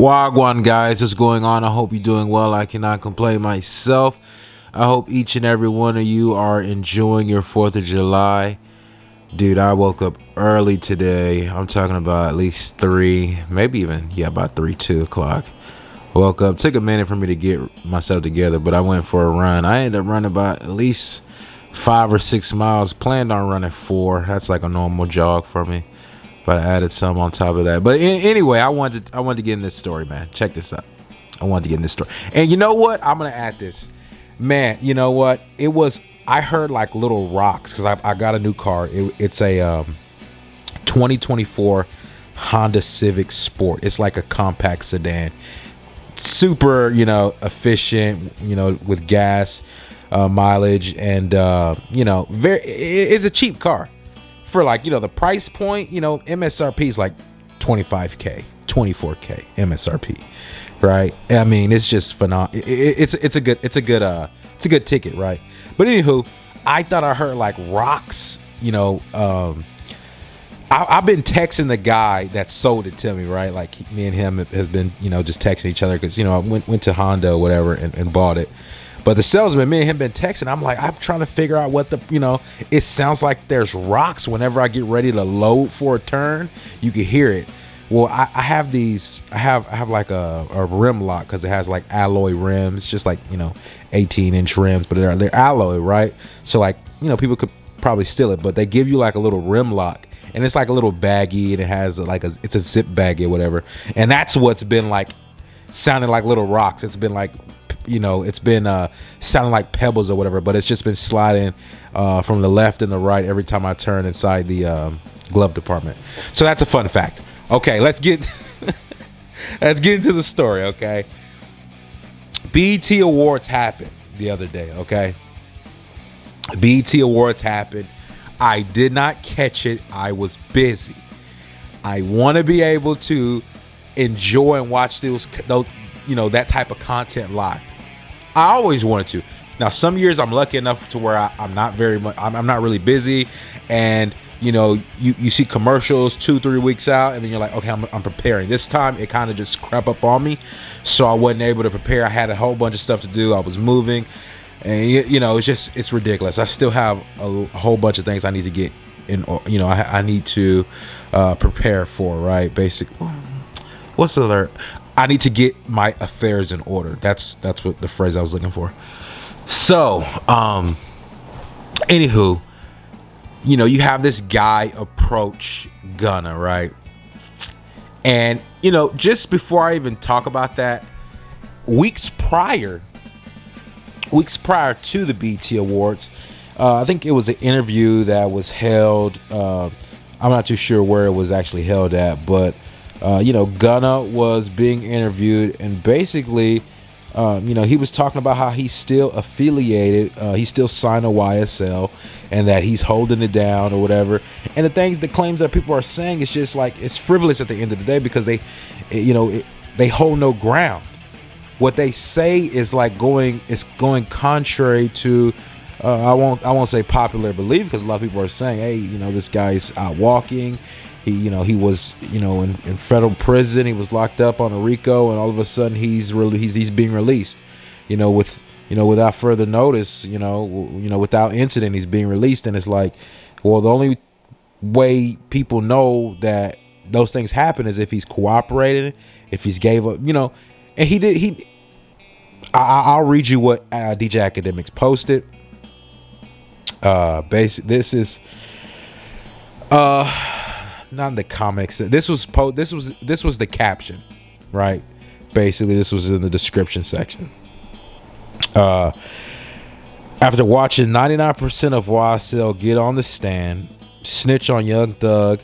Wagwan guys, what's going on? I hope you're doing well. I cannot complain myself. I hope each and every one of you are enjoying your 4th of July. Dude, I woke up early today. I'm talking about at least 3, maybe even, about 2 o'clock. Woke up, took a minute for me to get myself together, but I went for a run. I ended up running about at least 5 or 6 miles. Planned on running 4. That's like a normal jog for me. But I added some on top of that. But anyway, I wanted to get in this story, man. Check this out. I wanted to get in this story. And you know what? I'm going to add this. Man, you know what? I heard like little rocks because I got a new car. It's a 2024 Honda Civic Sport. It's like a compact sedan. Super, efficient, with gas mileage. And, it's a cheap car. For like, the price point, MSRP is like 25K, 24K MSRP, right? I mean, it's just phenomenal. It's a good ticket, right? But anywho, I thought I heard like rocks, I've been texting the guy that sold it to me, right? Like me and him has been, just texting each other because, I went to Honda or whatever and bought it. But the salesman, me and him been texting. I'm like, I'm trying to figure out what it sounds like there's rocks whenever I get ready to load for a turn. You can hear it. Well, I have these, I have like a rim lock because it has like alloy rims, just like, 18-inch rims, but they're alloy, right? So like, people could probably steal it, but they give you like a little rim lock and it's like a little baggie and it has like it's a zip baggie or whatever. And that's what's been like sounding like little rocks. It's been like, it's been sounding like pebbles or whatever, but it's just been sliding from the left and the right every time I turn inside the glove department. So that's a fun fact. Okay, let's get into the story. Okay, BET Awards happened the other day. Okay, BET Awards happened. I did not catch it. I was busy. I want to be able to enjoy and watch those that type of content live. I always wanted to. Now, some years I'm lucky enough to where I'm not very much. I'm not really busy, and you see commercials 2-3 weeks out, and then you're like, okay, I'm preparing. This time it kind of just crept up on me, so I wasn't able to prepare. I had a whole bunch of stuff to do. I was moving, and it's ridiculous. I still have a whole bunch of things I need to get in. I need to prepare for. Right, basically. What's the alert? I need to get my affairs in order. That's what the phrase I was looking for. So, anywho, you have this guy approach Gunna, right? And, just before I even talk about that, weeks prior to the BET Awards, I think it was an interview that was held. I'm not too sure where it was actually held at, but Gunna was being interviewed, and basically, he was talking about how he's still affiliated, he's still signed to YSL, and that he's holding it down or whatever. And the claims that people are saying is just like it's frivolous at the end of the day because they hold no ground. What they say is like going contrary to I won't say popular belief because a lot of people are saying, hey, this guy's out walking. He was in federal prison. He was locked up on a RICO, and all of a sudden he's being released. Without further notice. Without incident, he's being released, and it's like, well, the only way people know that those things happen is if he's cooperated, if he's gave up. And he did. I'll read you what DJ Academics posted. This is not in the comics. This was the caption, right? Basically, this was in the description section. After watching 99% of YSL get on the stand, snitch on Young Thug,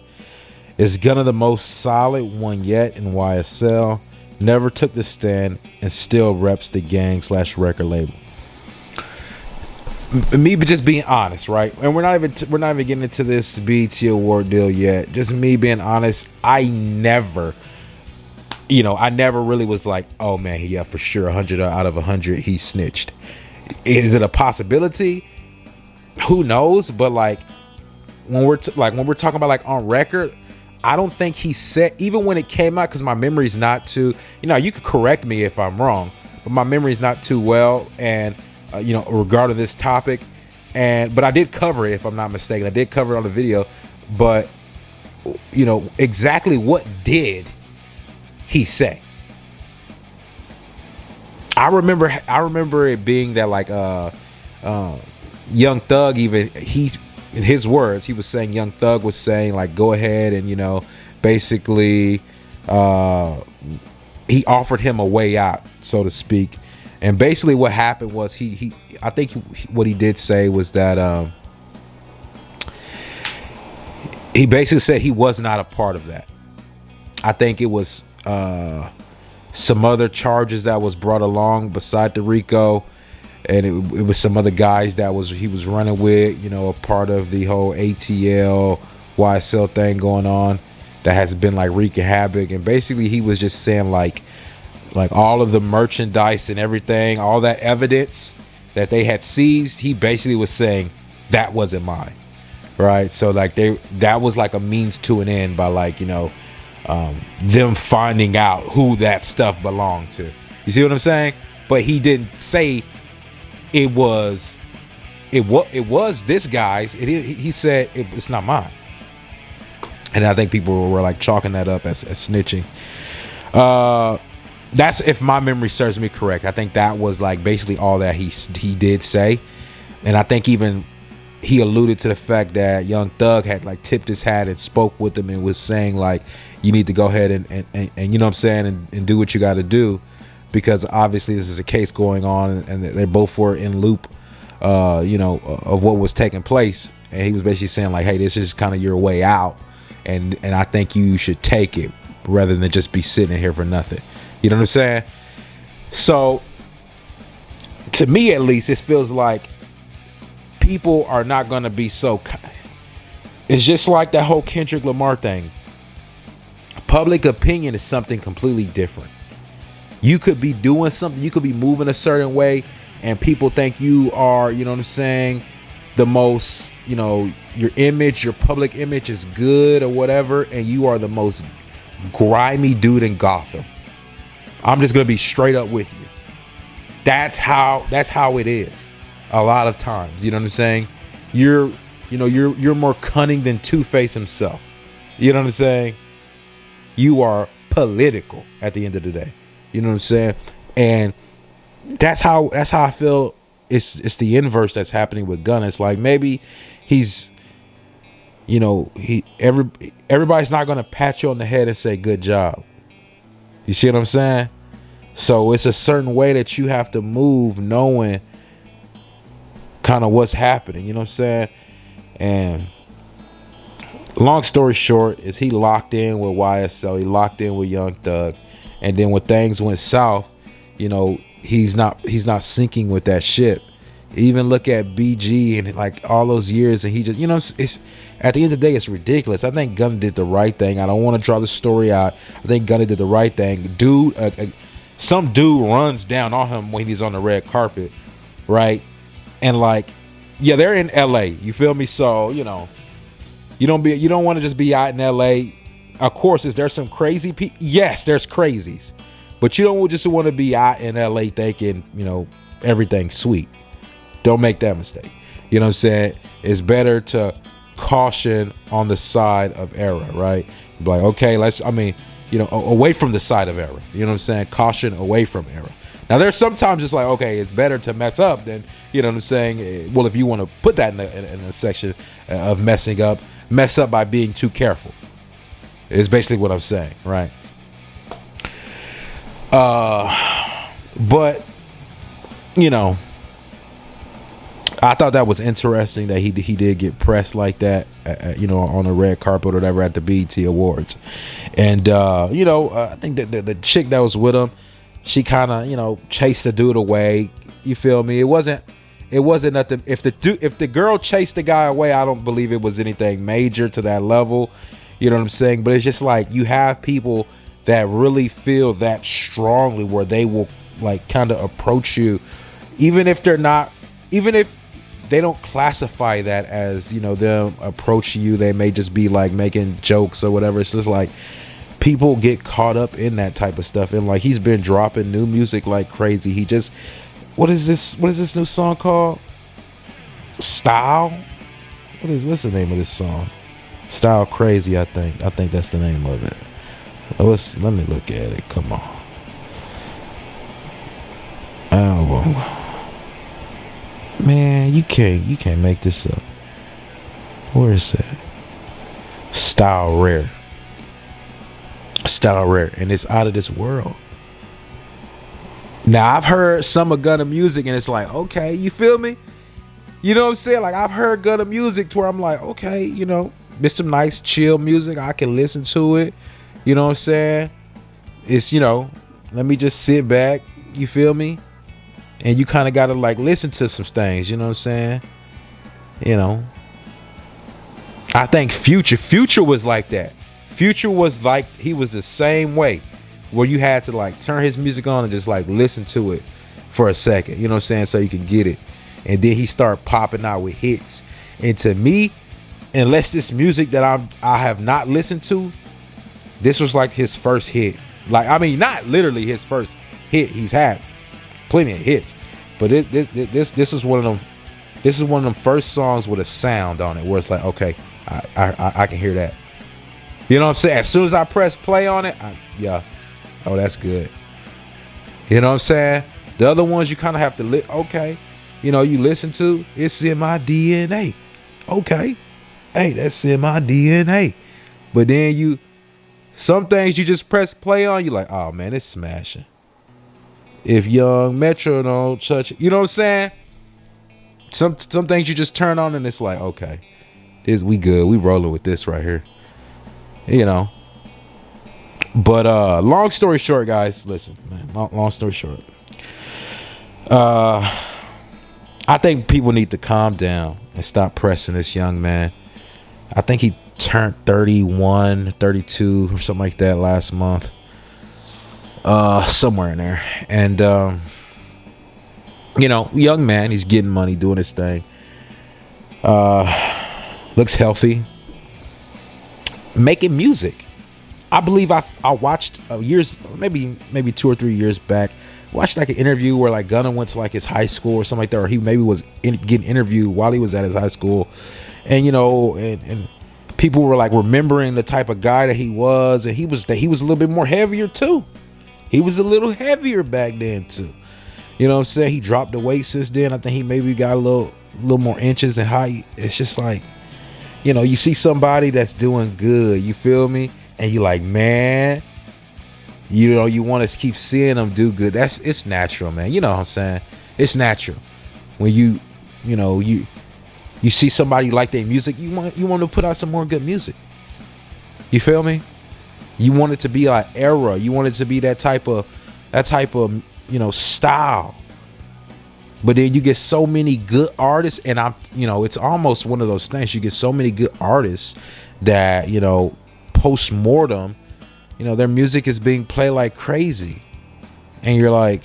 is Gunna the most solid one yet in YSL? Never took the stand and still reps the gang/record label. Me just being honest, right? And we're not even getting into this BET award deal yet. Just me being honest, I never really was like, oh man, yeah, for sure, 100 out of 100 he snitched. Is it a possibility? Who knows? But like when we're talking about like on record, I don't think he said, even when it came out, because my memory's not too, you could correct me if I'm wrong, but my memory's not too well, and regarding this topic, but I did cover it, if I'm not mistaken. I did cover it on the video, but exactly what did he say? I remember it being that, like, Young Thug, even in his words, he was saying, Young Thug was saying, like, go ahead and basically he offered him a way out, so to speak. And basically what happened was I think what he did say was that he basically said he was not a part of that. I think it was some other charges that was brought along beside the RICO, and it was some other guys that he was running with, a part of the whole ATL YSL thing going on that has been like wreaking havoc. And basically he was just saying like all of the merchandise and everything, all that evidence that they had seized, he basically was saying that wasn't mine, right? So like that was like a means to an end by like them finding out who that stuff belonged to. You see what I'm saying? But he didn't say it was this guy's. He said it's not mine, and I think people were like chalking that up as snitching. That's, if my memory serves me correct. I think that was like basically all that he did say, and I think even he alluded to the fact that Young Thug had like tipped his hat and spoke with him and was saying like, you need to go ahead and you know what I'm saying, and do what you got to do, because obviously this is a case going on, and they both were in loop of what was taking place. And he was basically saying like, hey, this is kind of your way out, and I think you should take it rather than just be sitting here for nothing. You know what I'm saying? So to me, at least, it feels like people are not going to be so. It's just like that whole Kendrick Lamar thing. Public opinion is something completely different. You could be doing something, you could be moving a certain way, and people think you are, you know what I'm saying, the most, your image, your public image is good or whatever, and you are the most grimy dude in Gotham. I'm just gonna be straight up with you. That's how it is a lot of times. You know what I'm saying? You're more cunning than Two-Face himself. You know what I'm saying? You are political at the end of the day. You know what I'm saying? And that's how I feel. It's the inverse that's happening with Gunna. It's like maybe he's, everybody's not gonna pat you on the head and say good job. You see what I'm saying? So it's a certain way that you have to move, knowing kind of what's happening. You know what I'm saying? And long story short is he locked in with YSL. He locked in with Young Thug. And then when things went south, he's not syncing with that ship. Even look at BG and like all those years, and he just, it's at the end of the day, it's ridiculous. I think Gunna did the right thing. I don't want to draw the story out. I think Gunna did the right thing. Dude, some dude runs down on him when he's on the red carpet, right? And like, yeah, they're in LA. You feel me? So you don't want to just be out in LA. Of course, is there some crazy people? Yes, there's crazies, but you don't just want to be out in LA thinking everything's sweet. Don't make that mistake. You know what I'm saying? It's better to caution on the side of error, right? Be like, okay, away from the side of error. You know what I'm saying? Caution away from error. Now, there's sometimes it's like, okay, it's better to mess up than, you know what I'm saying? Well, if you want to put that in a section of messing up, mess up by being too careful. Is basically what I'm saying, right? But I thought that was interesting that he did get pressed like that, on the red carpet or whatever at the BET Awards. And I think that the chick that was with him, she kind of chased the dude away. You feel me? It wasn't nothing. If the girl chased the guy away, I don't believe it was anything major to that level. You know what I'm saying? But it's just like you have people that really feel that strongly where they will like kind of approach you, even if they don't classify that as, you know, them approaching you. They may just be like making jokes or whatever. It's just like people get caught up in that type of stuff. And like he's been dropping new music like crazy. He just, what is this new song called? Style? What's the name of this song? Style Crazy, I think that's the name of it. Let me look at it. Come on. Album. Man, you can't make this up. Where is that? Style Rare, and it's out of this world. Now I've heard some of Gunna music, and it's like, okay, you feel me? You know what I'm saying? Like I've heard Gunna music to where I'm like, okay, you know, it's some nice chill music. I can listen to it. You know what I'm saying? It's, you know, let me just sit back. You feel me? And you kind of got to like listen to some things. You know what I'm saying? You know, I think Future was like that. Future was like, he was the same way, where you had to like turn his music on and just like listen to it for a second. You know what I'm saying? So you can get it. And then he started popping out with hits. And to me, unless this music that I have not listened to, this was like his first hit. Like, I mean, not literally his first hit. He's had plenty of hits, but this is one of them. This is one of them first songs with a sound on it, where it's like, okay, I can hear that. You know what I'm saying? As soon as I press play on it, yeah, oh, that's good. You know what I'm saying? The other ones you kind of have to okay, you know, you listen to, it's in my DNA. Okay, hey, that's in my DNA. But then some things you just press play on, you're like, oh man, it's smashing. If Young Metro don't touch it, you know what I'm saying? Some things you just turn on and it's like, okay, we good. We rolling with this right here. You know. But long story short, guys, listen, man. Long story short. I think people need to calm down and stop pressing this young man. I think he turned 31, 32 or something like that last month. Somewhere in there. And you know, young man, he's getting money, doing his thing. Looks healthy. Making music. I believe I watched years, maybe 2 or 3 years back, watched like an interview where like Gunna went to like his high school or something like that, or he maybe was getting interviewed while he was at his high school, and you know, and people were like remembering the type of guy that he was, and he was a little bit more heavier too. He was a little heavier back then too. You know what I'm saying? He dropped the weight since then. I think he maybe got a little more inches in height. It's just like, you know, you see somebody that's doing good, you feel me? And you like, man, you know, you want to keep seeing them do good. It's natural, man. You know what I'm saying? It's natural. When you see somebody like their music, you want to put out some more good music. You feel me? You want it to be like era. You want it to be that type of, you know, style. But then you get so many good artists, and it's almost one of those things. You get so many good artists that, you know, post-mortem, you know, their music is being played like crazy. And you're like,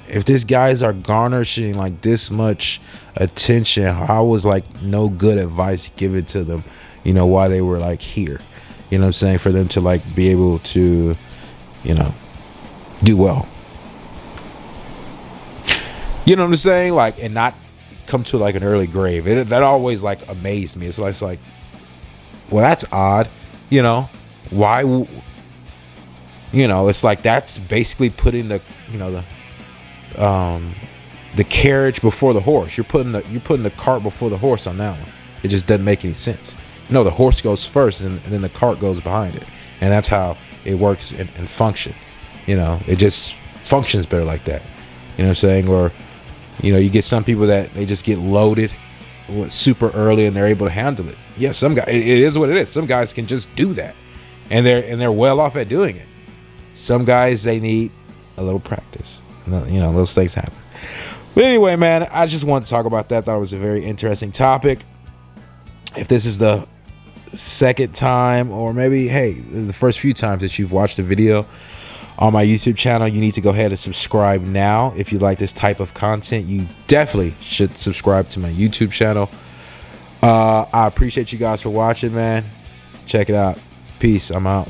if these guys are garnishing like this much attention, how was like no good advice given to them, you know, while they were like here? You know what I'm saying? For them to like be able to, you know, do well. You know what I'm saying? Like, and not come to like an early grave. That always like amazed me. It's like, well, that's odd. You know, why? You know, it's like that's basically putting the, you know, the carriage before the horse. You're putting the cart before the horse on that one. It just doesn't make any sense. You know, the horse goes first, and then the cart goes behind it, and that's how it works and function. You know, it just functions better like that. You know what I'm saying? Or, you know, you get some people that they just get loaded super early and they're able to handle it. Yeah, some guys, it is what it is. Some guys can just do that, and they're well off at doing it. Some guys, they need a little practice. You know, those things happen. But anyway, man, I just wanted to talk about that. Thought it was a very interesting topic. If this is the second time, or maybe, hey, the first few times that you've watched the video, on my YouTube channel. You need to go ahead and subscribe now. If you like this type of content, you definitely should subscribe to my YouTube channel. I appreciate you guys for watching, man. Check it out. Peace. I'm out.